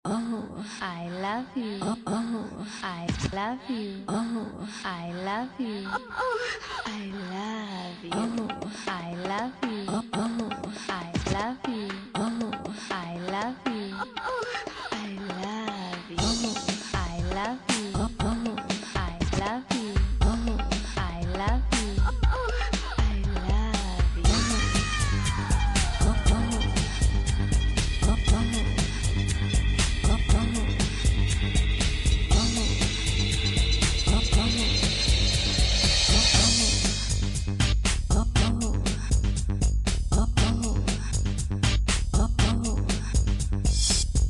Oh, I love you. Oh, I love you. Oh, I love you. I love you. I love you. I love you. I love you. I love you. I love you. I love you. I love you.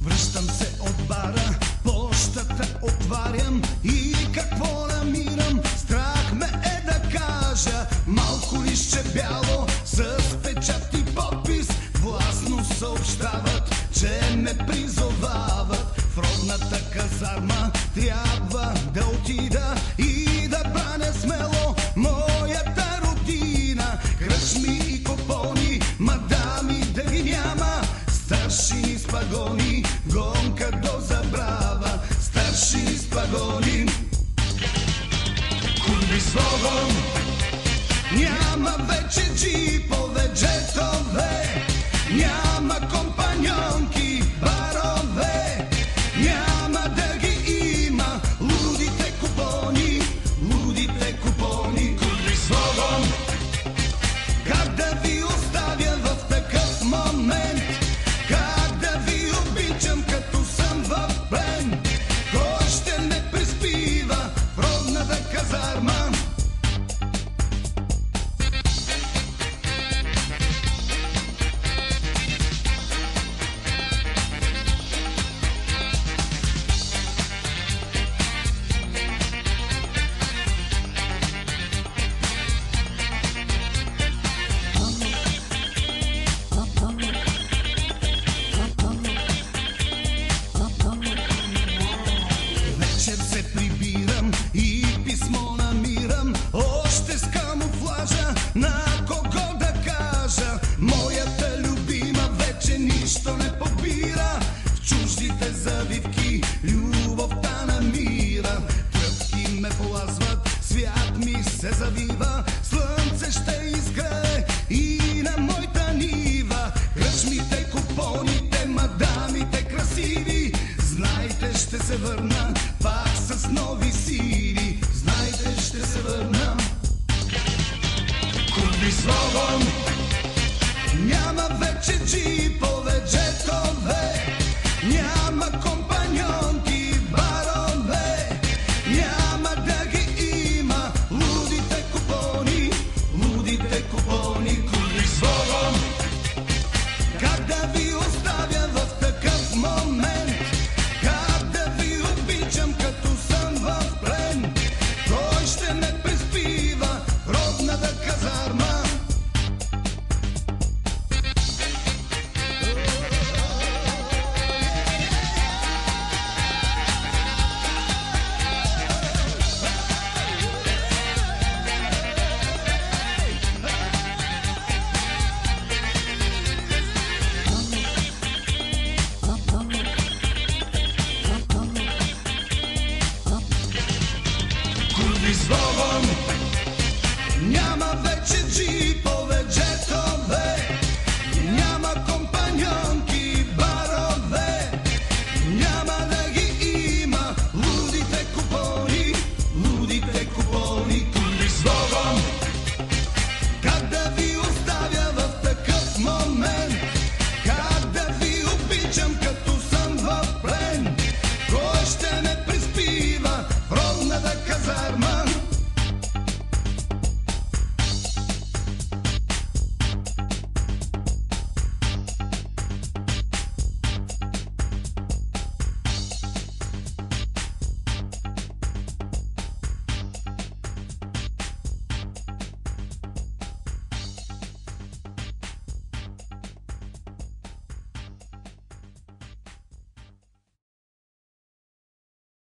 Връщам се от бара, пощата отварям и какво намирам? Страх ме е да кажа, малко листче бяло с печат и подпис. Властно съобщават, че ме призовават в родната казарма. Трябва да отида и да браня смело моята родина. Кръчми и купони, мадами да ги няма, старшини с пагони, гонка до забрава. Старшини с пагони, курви словом, няма вече джипове, джетове, няма компаньонки, барове, няма да ги има лудите купони, лудите купони. Курви словом, как да ви оставя в такъв момент? Как да ви обичам, като съм в плен? Кой ще ме приспива в родната казарма? Вечер се прибирам и писмо намирам, още с камуфлажа, на кого да кажа. Моята любима вече нищо не побира, в чуждите завивки любовта намира. Тръпки ме полазват, свят ми се завива, слънце ще изгрее и на моята нива. Кръчмите, купоните, мадамите красиви, знайте, ще се върна пак с нови сили. Знайте, ще се върна. Курви словом, няма вече джипове, джетове, няма